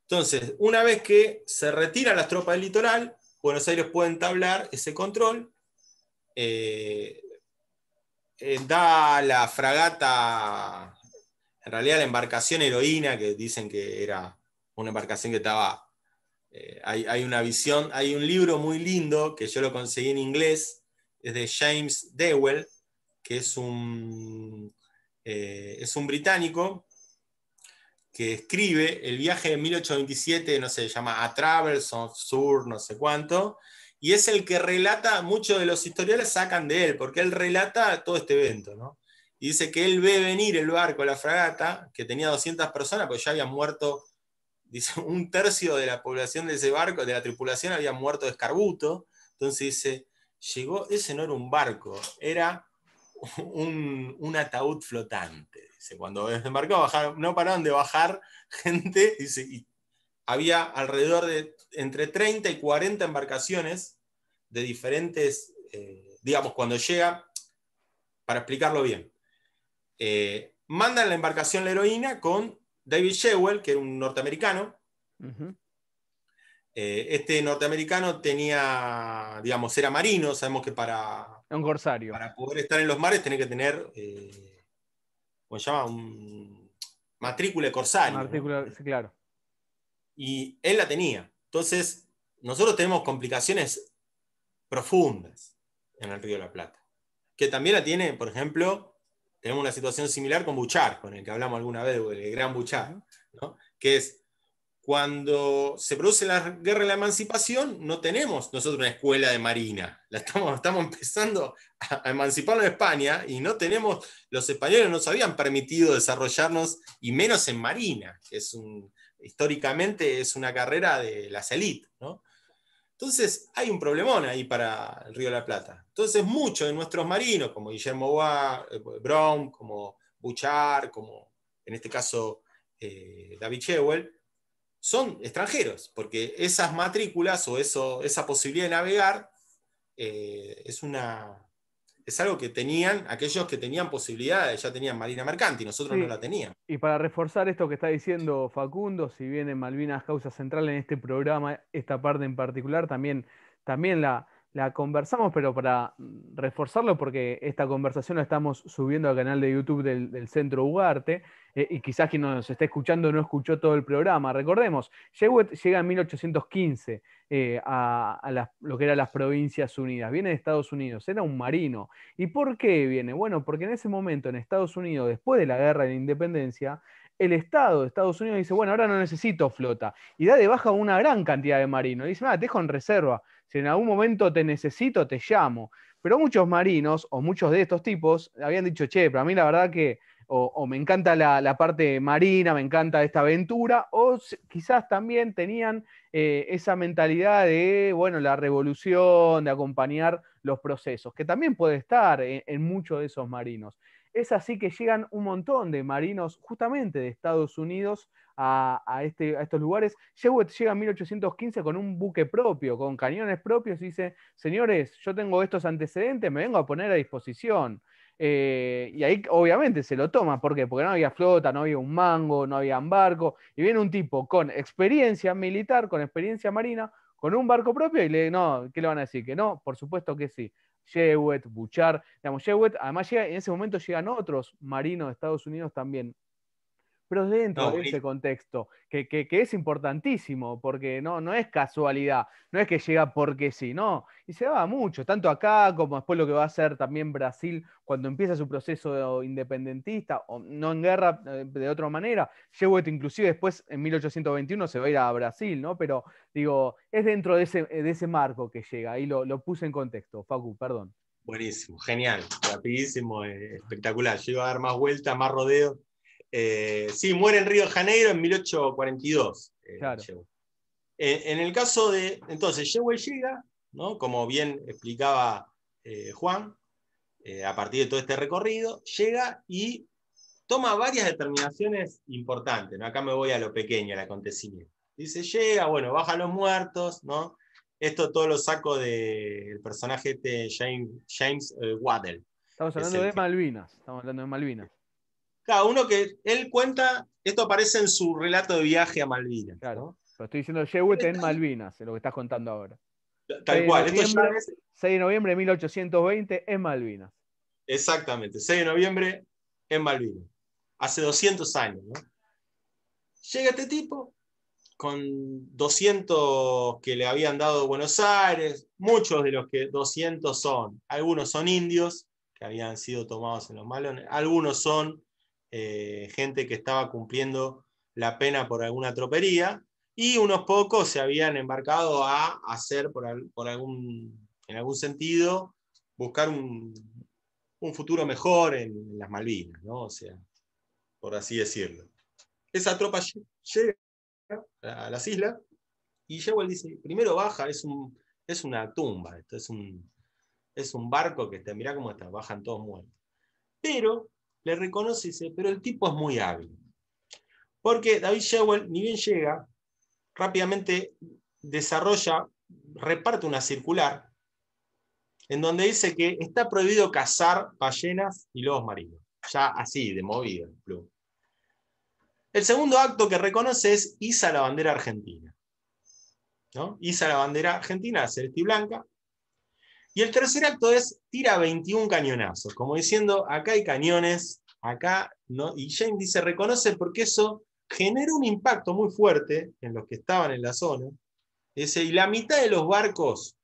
Entonces, una vez que se retiran las tropas del litoral, Buenos Aires puede entablar ese control, eh, da la fragata, en realidad la embarcación Heroína, que dicen que era una embarcación que estaba, hay una visión, hay un libro muy lindo que yo lo conseguí en inglés, es de James Dewell, que es un británico que escribe el viaje de 1827, no sé, se llama A Travels of Sur, no sé cuánto, y es el que relata, muchos de los historiadores sacan de él, porque él relata todo este evento, ¿no? Y dice que él ve venir el barco, la fragata, que tenía 200 personas, pues ya habían muerto, dice, un tercio de la población de ese barco, de la tripulación, había muerto de escarbuto. Entonces dice, ese no era un barco, era un ataúd flotante. Dice, cuando desembarcó, no pararon de bajar gente, dice, y había alrededor de entre 30 y 40 embarcaciones de diferentes, digamos, cuando llega, para explicarlo bien, mandan la embarcación La Heroína con David Shewell, que era un norteamericano. Ujú. Este norteamericano tenía, digamos, era marino, sabemos que Un corsario. para poder estar en los mares tenés que tener, ¿cómo se llama? Matrícula de Un corsario, ¿no? artículo, sí, claro. Y él la tenía. Entonces, nosotros tenemos complicaciones profundas en el Río de la Plata, que también la tiene, por ejemplo, tenemos una situación similar con Buchar, con el que hablamos alguna vez, el gran Buchar, Ujú. ¿no? Que es cuando se produce la guerra de la emancipación, no tenemos nosotros una escuela de marina. Estamos empezando a emanciparnos en España y no tenemos, los españoles no nos habían permitido desarrollarnos, y menos en marina, que históricamente es una carrera de las élites, ¿no? Entonces hay un problemón ahí para el Río de la Plata. Entonces muchos de nuestros marinos, como Guillermo Brown, como Buchar, como en este caso David Shewell, son extranjeros, porque esas matrículas o esa posibilidad de navegar eh, es, una, es algo que tenían aquellos que tenían posibilidades, ya tenían marina mercante y nosotros no Sí, la teníamos. y para reforzar esto que está diciendo Facundo, si bien en Malvinas causa central en este programa, esta parte en particular, también la conversamos, pero para reforzarlo, porque esta conversación la estamos subiendo al canal de YouTube del Centro Ugarte, y quizás quien nos está escuchando no escuchó todo el programa. Recordemos, Jewett llega en 1815 lo que eran las Provincias Unidas, viene de Estados Unidos, era un marino. ¿Y por qué viene? Bueno, porque en ese momento en Estados Unidos, después de la guerra de la independencia, el Estado de Estados Unidos dice, bueno, ahora no necesito flota, y da de baja una gran cantidad de marinos. Y dice, te dejo en reserva, si en algún momento te necesito, te llamo. Pero muchos marinos, o muchos de estos tipos, habían dicho, che, pero a mí la verdad que o me encanta la parte marina, me encanta esta aventura, o quizás también tenían esa mentalidad de, bueno, la revolución, de acompañar los procesos, que también puede estar en muchos de esos marinos. Es así que llegan un montón de marinos justamente de Estados Unidos a estos lugares. Jewett llega en 1815 con un buque propio, con cañones propios, y dice, señores, yo tengo estos antecedentes, me vengo a poner a disposición. Y ahí obviamente se lo toma. ¿Por qué? Porque no había flota, no había un mango, no había un barco. Y viene un tipo con experiencia militar, con experiencia marina, con un barco propio y no, ¿qué le van a decir? Que no, por supuesto que sí. Jewett, Buchar, digamos, Jewett, además en ese momento llegan otros marinos de Estados Unidos también, pero dentro No, de ese contexto, que es importantísimo, porque no es casualidad, no es que llega porque sí, no, y se va mucho, tanto acá como después lo que va a hacer también Brasil cuando empieza su proceso independentista, o no en guerra de otra manera. Jewett inclusive después en 1821 se va a ir a Brasil, ¿no? Pero digo, es dentro de ese marco que llega, ahí lo puse en contexto, Facu, perdón. buenísimo, genial, rapidísimo, espectacular. Yo iba a dar más vueltas, más rodeo. Sí, muere en Río de Janeiro en 1842. Claro. En el caso de, entonces, Jewell llega, ¿no? Como bien explicaba Juan, a partir de todo este recorrido, llega y toma varias determinaciones importantes, ¿no? Acá me voy a lo pequeño, al acontecimiento. Dice, llega, bueno, baja los muertos, ¿no? Esto todo lo saco del personaje James Waddell. Estamos Es hablando el de que, Malvinas, estamos hablando de Malvinas. cada uno que él cuenta, esto aparece en su relato de viaje a Malvinas, Claro. ¿no? Pero estoy diciendo Él Jewett en está ahí, Malvinas, en lo que estás contando ahora. tal 6 de cual, esto ya noviembre, es 6 de noviembre de 1820 en Malvinas. exactamente, 6 de noviembre en Malvinas, hace 200 años, ¿no? Llega este tipo con 200 que le habían dado Buenos Aires, muchos de los que 200 son, algunos son indios que habían sido tomados en los malones, algunos son gente que estaba cumpliendo la pena por alguna tropería, y unos pocos se habían embarcado a hacer en algún sentido, buscar un futuro mejor en las Malvinas, ¿no? O sea, por así decirlo. Esa tropa llega a las islas y Jewell dice, primero baja, es una tumba, esto es un barco que está, mirá cómo está, bajan todos muertos. Pero le reconoce y dice, pero el tipo es muy hábil. Porque David Jewell, ni bien llega, rápidamente desarrolla, reparte una circular en donde dice que está prohibido cazar ballenas y lobos marinos. Ya así, de movida. El segundo acto que reconoce es iza la bandera argentina, ¿no? Iza la bandera argentina, la celeste y blanca. Y el tercer acto es tira 21 cañonazos, como diciendo, acá hay cañones, acá no. Y James dice, reconoce porque eso generó un impacto muy fuerte en los que estaban en la zona. Dice, y la mitad de los barcos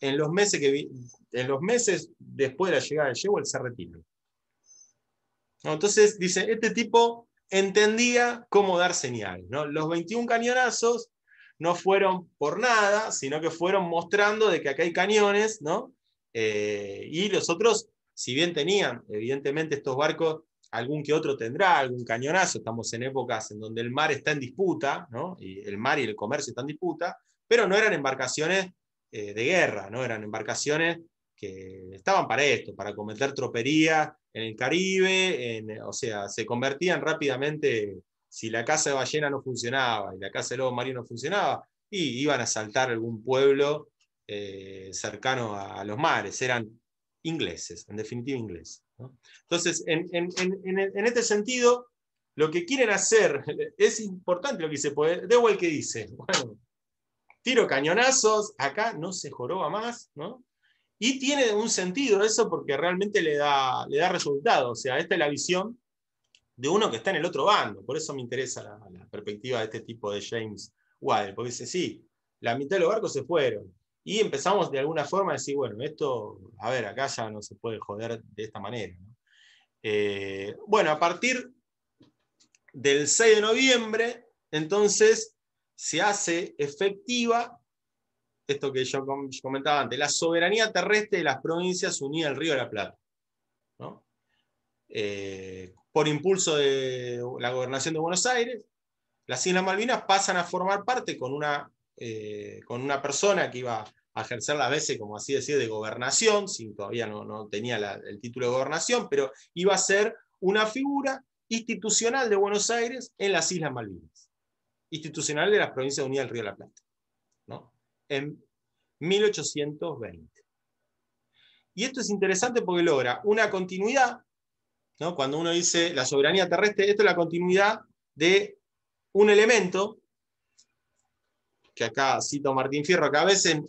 en los meses después de la llegada de Jewell se retiran. ¿No? Entonces dice, este tipo entendía cómo dar señal, ¿no? Los 21 cañonazos no fueron por nada, sino que fueron mostrando de que acá hay cañones, ¿no? Y los otros, si bien tenían, evidentemente estos barcos, algún que otro tendrá algún cañonazo, estamos en épocas en donde el mar está en disputa, ¿no? Y el mar y el comercio están en disputa, pero no eran embarcaciones de guerra, ¿no? Eran embarcaciones que estaban para esto, para cometer tropería en el Caribe, o sea, se convertían rápidamente, si la caza de ballena no funcionaba y la caza de lobo marino no funcionaba, y iban a asaltar algún pueblo cercano a los mares. Eran ingleses, en definitiva ingleses, ¿no? Entonces, en este sentido, lo que quieren hacer, es importante lo que dice, porque Dewey que dice, bueno, tiro cañonazos, acá no se joroba más, ¿no? Y tiene un sentido eso porque realmente le da resultado, o sea, esta es la visión de uno que está en el otro bando, por eso me interesa la perspectiva de este tipo de James Waddell, porque dice, sí, la mitad de los barcos se fueron, y empezamos de alguna forma a decir, bueno, esto, a ver, acá ya no se puede joder de esta manera, ¿no? Bueno, a partir del 6 de noviembre, entonces, se hace efectiva esto que yo comentaba antes, la soberanía terrestre de las provincias unidas al Río de la Plata, ¿no? Por impulso de la gobernación de Buenos Aires, las Islas Malvinas pasan a formar parte con una persona que iba a ejercer las veces, como así decir, de gobernación, sin todavía no tenía el título de gobernación, pero iba a ser una figura institucional de Buenos Aires en las Islas Malvinas, institucional de las provincias unidas del Río de la Plata, ¿no? En 1820. Y esto es interesante porque logra una continuidad, ¿no? Cuando uno dice la soberanía terrestre, esto es la continuidad de un elemento, que acá cito a Martín Fierro, que a veces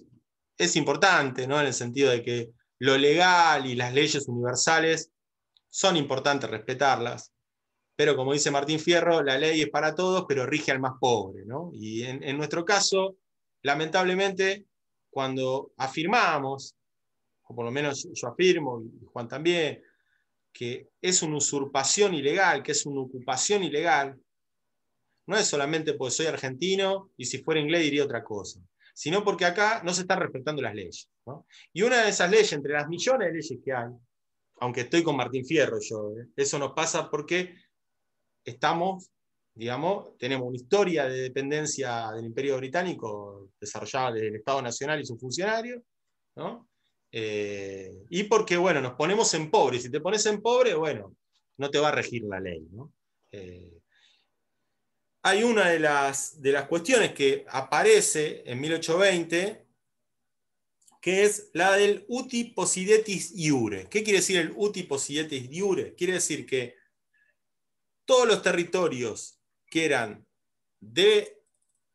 es importante, ¿no? En el sentido de que lo legal y las leyes universales son importantes respetarlas, pero como dice Martín Fierro, la ley es para todos, pero rige al más pobre, ¿no? Y en nuestro caso, lamentablemente, cuando afirmamos, o por lo menos yo afirmo, y Juan también, que es una usurpación ilegal, que es una ocupación ilegal, no es solamente porque soy argentino y si fuera inglés diría otra cosa, sino porque acá no se están respetando las leyes, ¿no? Y una de esas leyes, entre las millones de leyes que hay, aunque estoy con Martín Fierro yo, eso nos pasa porque estamos, digamos, tenemos una historia de dependencia del Imperio Británico desarrollada desde el Estado Nacional y sus funcionarios, ¿no? Y porque, bueno, nos ponemos en pobre, y si te pones en pobre, bueno, no te va a regir la ley, ¿no? Hay una de las cuestiones que aparece en 1820, que es la del uti possidetis iure. ¿Qué quiere decir el uti possidetis iure? Quiere decir que todos los territorios que eran de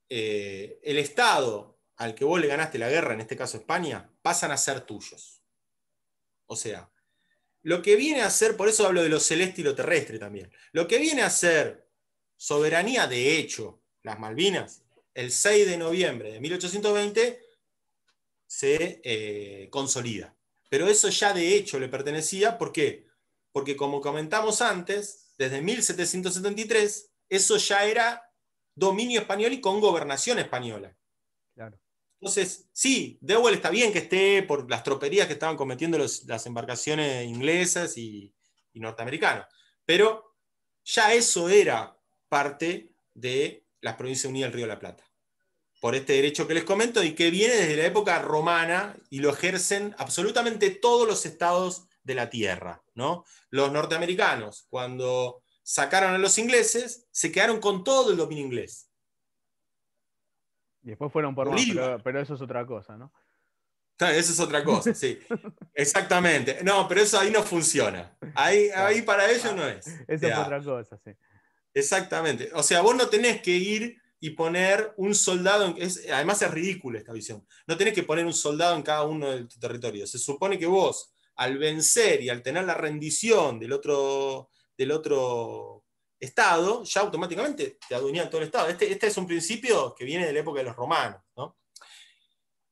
el Estado al que vos le ganaste la guerra, en este caso España, pasan a ser tuyos. O sea, lo que viene a ser, por eso hablo de lo celeste y lo terrestre también, lo que viene a ser soberanía de hecho, las Malvinas, el 6 de noviembre de 1820 se consolida. Pero eso ya de hecho le pertenecía, ¿por qué? Porque como comentamos antes, desde 1773, eso ya era dominio español y con gobernación española. Claro. Entonces, sí, Dewey está bien que esté por las troperías que estaban cometiendo las embarcaciones inglesas y norteamericanas, pero ya eso era parte de las Provincias Unidas del Río de la Plata, por este derecho que les comento y que viene desde la época romana y lo ejercen absolutamente todos los estados de la tierra, ¿no? Los norteamericanos, cuando sacaron a los ingleses, se quedaron con todo el dominio inglés. Y después fueron por más, Bolívar. pero eso es otra cosa, ¿no? Eso es otra cosa, sí. Exactamente. No, pero eso ahí no funciona. Ahí Claro. para ellos Ah, no es. O eso fue sea, otra cosa, sí. exactamente. O sea, vos no tenés que ir y poner un soldado, además es ridícula esta visión, no tenés que poner un soldado en cada uno de tus territorios. Se supone que vos, al vencer y al tener la rendición del otro estado, ya automáticamente te adueñan todo el estado. Este es un principio que viene de la época de los romanos, ¿no?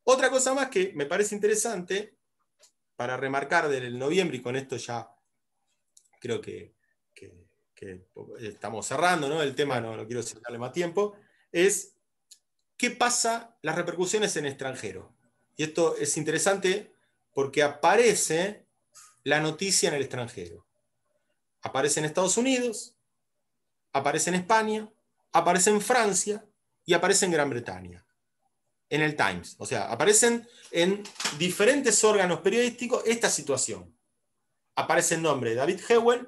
Otra cosa más que me parece interesante para remarcar del noviembre, y con esto ya creo que estamos cerrando, ¿no? El tema, Claro. no quiero sacarle más tiempo, es qué pasa las repercusiones en extranjero. Y esto es interesante porque aparece la noticia en el extranjero. Aparece en Estados Unidos, aparece en España, aparece en Francia y aparece en Gran Bretaña, en el Times. O sea, aparecen en diferentes órganos periodísticos esta situación. Aparece el nombre de David Hewell,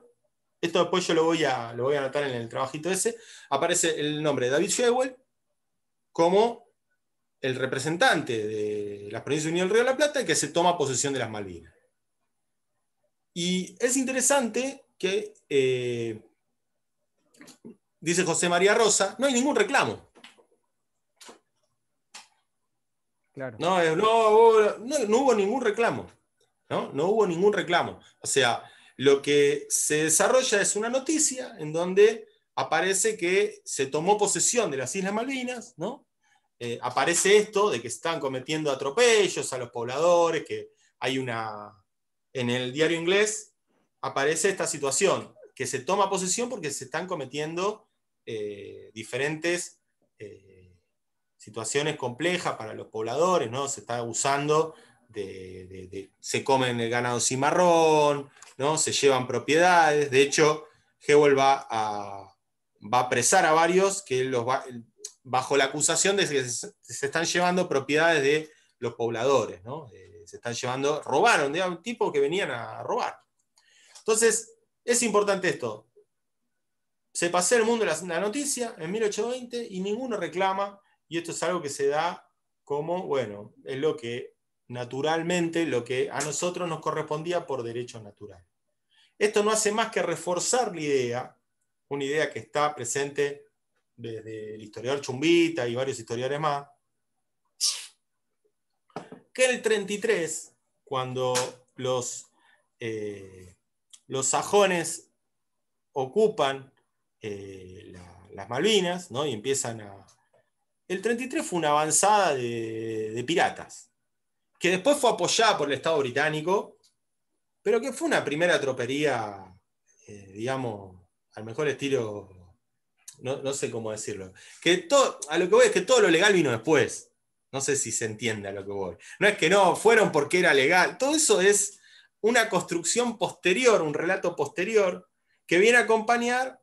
esto después yo lo voy a anotar en el trabajito ese, aparece el nombre de David Hewell como el representante de las Provincias Unidas del Río de la Plata que se toma posesión de las Malvinas. Y es interesante que, dice José María Rosa, no hay ningún reclamo. Claro. No hubo ningún reclamo. No hubo ningún reclamo. O sea, lo que se desarrolla es una noticia en donde aparece que se tomó posesión de las Islas Malvinas, ¿no? Aparece esto de que están cometiendo atropellos a los pobladores, que hay una... En el diario inglés aparece esta situación, que se toma posesión porque se están cometiendo diferentes situaciones complejas para los pobladores, ¿no? Se está abusando se comen el ganado cimarrón, ¿no? Se llevan propiedades. De hecho, Hewell va a apresar a varios que bajo la acusación de que se están llevando propiedades de los pobladores, ¿no? Se están llevando, robaron, de un tipo que venían a robar. Entonces, es importante esto. Se pasó el mundo la noticia en 1820 y ninguno reclama, y esto es algo que se da como, bueno, es lo que naturalmente, lo que a nosotros nos correspondía por derecho natural. Esto no hace más que reforzar la idea, una idea que está presente desde el historiador Chumbita y varios historiadores más, que en el 33, cuando los sajones ocupan las Malvinas, ¿no? Y empiezan a... El 33 fue una avanzada de piratas, que después fue apoyada por el Estado británico, pero que fue una primera tropería, digamos, al mejor estilo, no sé cómo decirlo. A lo que voy es que todo lo legal vino después. No sé si se entiende a lo que voy. No es que no, fueron porque era legal. Todo eso es una construcción posterior, un relato posterior, que viene a acompañar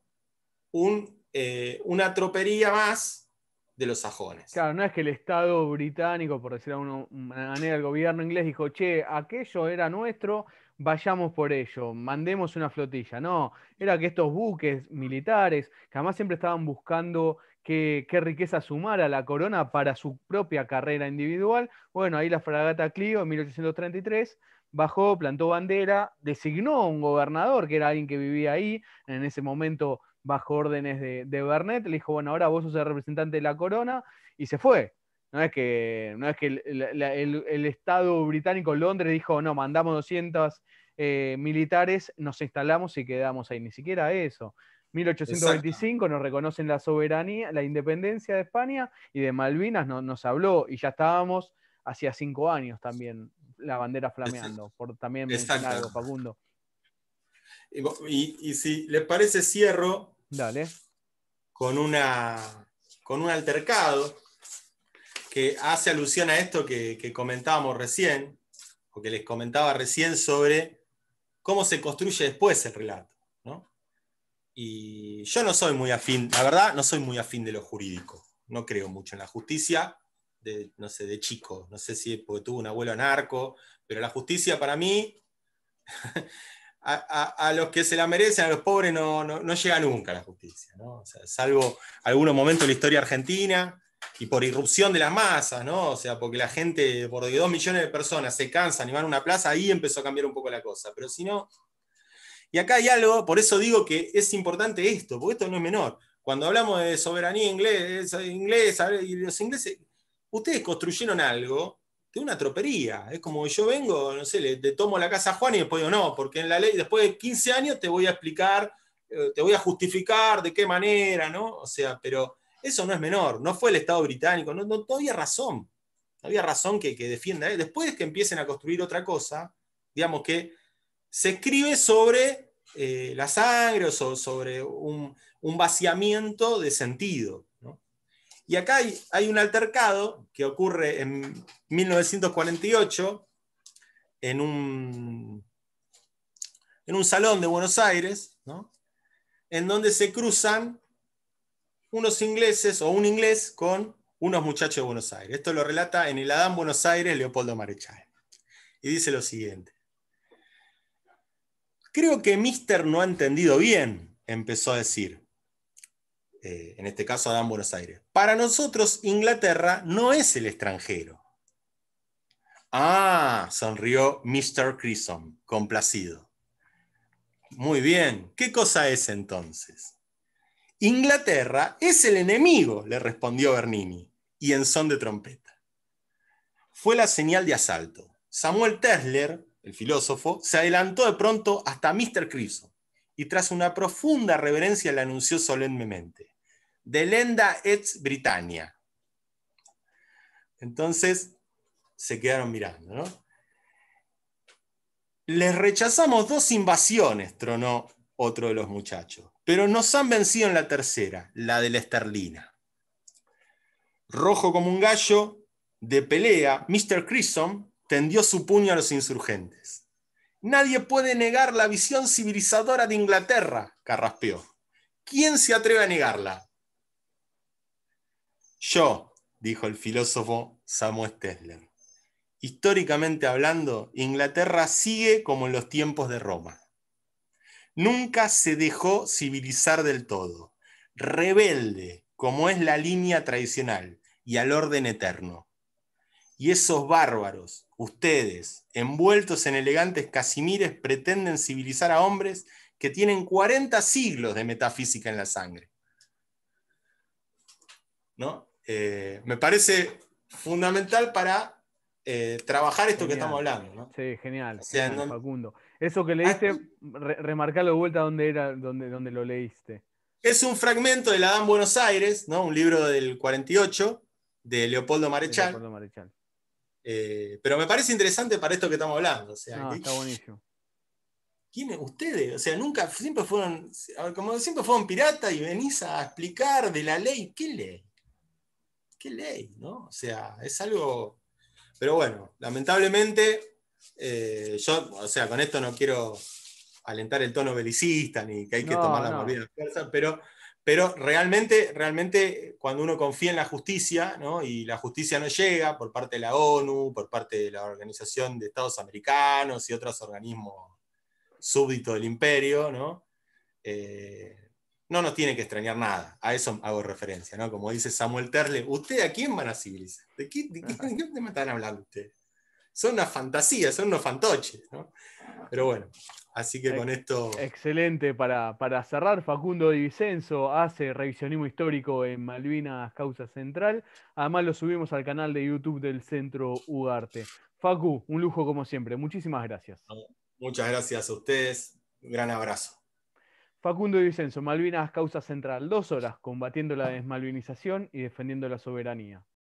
una tropería más de los sajones. Claro, no es que el Estado británico, por decirlo de una manera, el gobierno inglés dijo, che, aquello era nuestro, vayamos por ello, mandemos una flotilla. No, era que estos buques militares, que además siempre estaban buscando qué riqueza sumar a la corona para su propia carrera individual, bueno, ahí la fragata Clio en 1833 bajó, plantó bandera, designó un gobernador, que era alguien que vivía ahí, en ese momento bajo órdenes de Bernet, le dijo, bueno, ahora vos sos el representante de la corona, y se fue. No es que el Estado británico, Londres, dijo, no, mandamos 200 militares, nos instalamos y quedamos ahí. Ni siquiera eso. Exacto. 1825 nos reconocen la soberanía, la independencia de España, y de Malvinas nos habló, y ya estábamos hacía 5 años también la bandera flameando, por también mencionar Exacto. algo, Facundo. Y si les parece, cierro Dale. con un altercado que hace alusión a esto que comentábamos recién, o que les comentaba recién sobre cómo se construye después el relato, ¿no? Y yo no soy muy afín, la verdad, no soy muy afín de lo jurídico. No creo mucho en la justicia, no sé, de chico. No sé si es porque tuve un abuelo narco, pero la justicia para mí, a los que se la merecen, a los pobres, no llega nunca la justicia, ¿no? O sea, salvo algunos momentos de la historia argentina y por irrupción de las masas, ¿no? O sea, porque la gente, por 2 millones de personas se cansan y van a una plaza, ahí empezó a cambiar un poco la cosa. Pero si no, y acá hay algo, por eso digo que es importante esto, porque esto no es menor. Cuando hablamos de soberanía inglesa y los ingleses, ustedes construyeron algo de una tropería. Es como yo vengo, no sé, le tomo la casa a Juan y después digo, no, porque en la ley, después de 15 años te voy a explicar, te voy a justificar de qué manera, ¿no? O sea, pero eso no es menor, no fue el Estado británico, no había razón. No había razón que defienda. Después que empiecen a construir otra cosa, digamos que se escribe sobre la sangre o sobre un vaciamiento de sentido, ¿no? Y acá hay un altercado que ocurre en 1948 en un salón de Buenos Aires, ¿no? En donde se cruzan unos ingleses o un inglés con unos muchachos de Buenos Aires. Esto lo relata en el Adán Buenos Aires Leopoldo Marechal. Y dice lo siguiente. Creo que Mister no ha entendido bien, empezó a decir. En este caso Adán Buenos Aires. Para nosotros Inglaterra no es el extranjero. Ah, sonrió Mr. Crissom, complacido. Muy bien. ¿Qué cosa es entonces? Inglaterra es el enemigo, le respondió Bernini, y en son de trompeta. Fue la señal de asalto. Samuel Tesler, el filósofo, se adelantó de pronto hasta Mr. Crisp y tras una profunda reverencia le anunció solemnemente: Delenda ex Britannia. Entonces se quedaron mirando, ¿no? Les rechazamos 2 invasiones, tronó otro de los muchachos, pero nos han vencido en la tercera, la de la esterlina. Rojo como un gallo, de pelea, Mr. Crisp tendió su puño a los insurgentes. Nadie puede negar la visión civilizadora de Inglaterra, carraspeó. ¿Quién se atreve a negarla? Yo, dijo el filósofo Samuel Tesler. Históricamente hablando, Inglaterra sigue como en los tiempos de Roma. Nunca se dejó civilizar del todo, rebelde, como es la línea tradicional, y al orden eterno. Y esos bárbaros, ustedes, envueltos en elegantes casimires, pretenden civilizar a hombres que tienen 40 siglos de metafísica en la sangre. ¿No? Me parece fundamental para trabajar esto que estamos Genial. hablando, ¿no? Sí, genial, O sea, genial, Facundo. Eso que leíste, remarcalo de vuelta donde era, donde lo leíste. es un fragmento de la Dan Buenos Aires, ¿no? Un libro del 48 de Leopoldo De Marechal. Leopoldo Marechal. Pero me parece interesante para esto que estamos hablando. O sea, No, está buenísimo. ¿quiénes ustedes? O sea, nunca, siempre fueron, como siempre fueron piratas y venís a explicar de la ley. ¿Qué ley? ¿Qué ley? ¿No? O sea, es algo. Pero bueno, lamentablemente, yo, o sea, con esto no quiero alentar el tono belicista ni que hay que tomar No, la no. mordida de fuerza, pero realmente cuando uno confía en la justicia, ¿no? Y la justicia no llega por parte de la ONU, por parte de la Organización de Estados Americanos y otros organismos súbditos del imperio, ¿no? No nos tiene que extrañar nada. A eso hago referencia, ¿no? Como dice Samuel Terle, ¿usted a quién van a civilizar? ¿De qué me están hablando ustedes? Son una fantasía, son unos fantoches, ¿no? Pero bueno, así que con esto. Excelente para cerrar. Facundo Di Vicenzo hace revisionismo histórico en Malvinas Causa Central. Además lo subimos al canal de YouTube del Centro Ugarte. Facu, un lujo como siempre. Muchísimas gracias. Muchas gracias a ustedes. Un gran abrazo. Facundo Di Vicenzo, Malvinas Causa Central. 2 horas combatiendo la desmalvinización y defendiendo la soberanía.